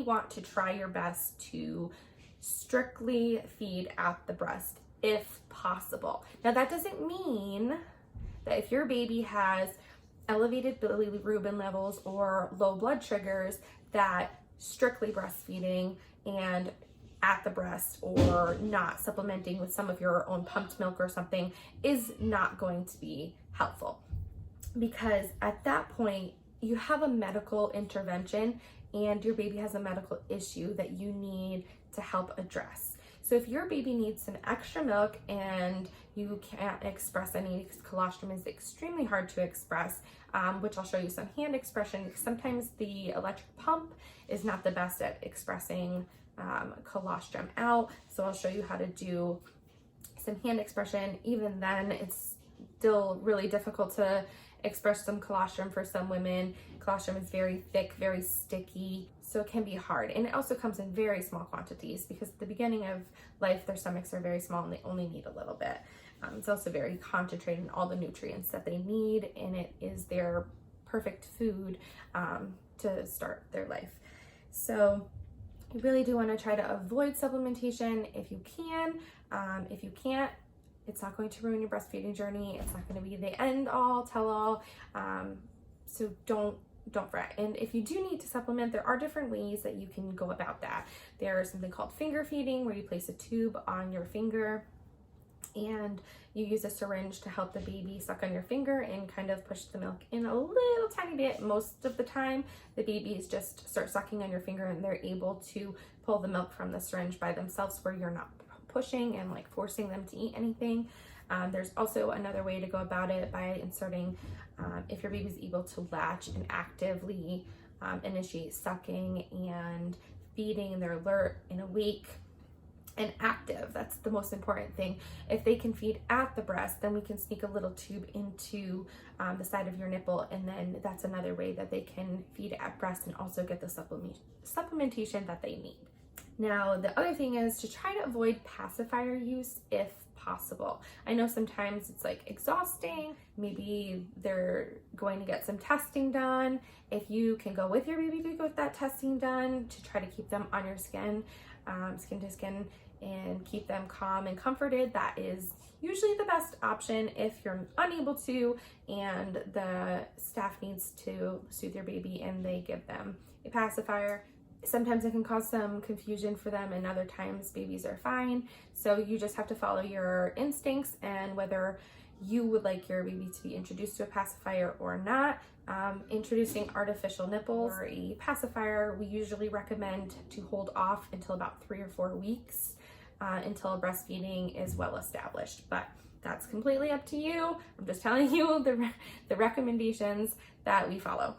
want to try your best to strictly feed at the breast if possible. Now that doesn't mean that if your baby has elevated bilirubin levels or low blood sugars, that strictly breastfeeding and at the breast or not supplementing with some of your own pumped milk or something is not going to be helpful. Because at that point, you have a medical intervention and your baby has a medical issue that you need to help address. So if your baby needs some extra milk and you can't express any, because colostrum is extremely hard to express, which I'll show you some hand expression. Sometimes the electric pump is not the best at expressing colostrum out. So I'll show you how to do some hand expression. Even then, it's still really difficult to express some colostrum for some women. Colostrum is very thick, very sticky, so it can be hard. And it also comes in very small quantities because at the beginning of life, their stomachs are very small and they only need a little bit. It's also very concentrated in all the nutrients that they need, and it is their perfect food to start their life. So you really do want to try to avoid supplementation if you can. If you can't, it's not going to ruin your breastfeeding journey. It's not going to be the end all, tell all. So don't fret. And if you do need to supplement, there are different ways that you can go about that. There's something called finger feeding, where you place a tube on your finger and you use a syringe to help the baby suck on your finger and kind of push the milk in a little tiny bit. Most of the time, the babies just start sucking on your finger and they're able to pull the milk from the syringe by themselves, where you're not pushing and like forcing them to eat anything. There's also another way to go about it by inserting, if your baby's able to latch and actively initiate sucking and feeding, they're alert and awake and active. That's the most important thing. If they can feed at the breast, then we can sneak a little tube into the side of your nipple, and then that's another way that they can feed at breast and also get the supplementation that they need. Now, the other thing is to try to avoid pacifier use if possible. I know sometimes it's like exhausting. Maybe they're going to get some testing done. If you can go with your baby to get that testing done to try to keep them on your skin, skin to skin, and keep them calm and comforted, that is usually the best option if you're unable to and the staff needs to soothe your baby and they give them a pacifier. Sometimes it can cause some confusion for them, and other times babies are fine. So you just have to follow your instincts and whether you would like your baby to be introduced to a pacifier or not. Introducing artificial nipples or a pacifier, we usually recommend to hold off until about 3 or 4 weeks until breastfeeding is well established. But that's completely up to you. I'm just telling you the recommendations that we follow.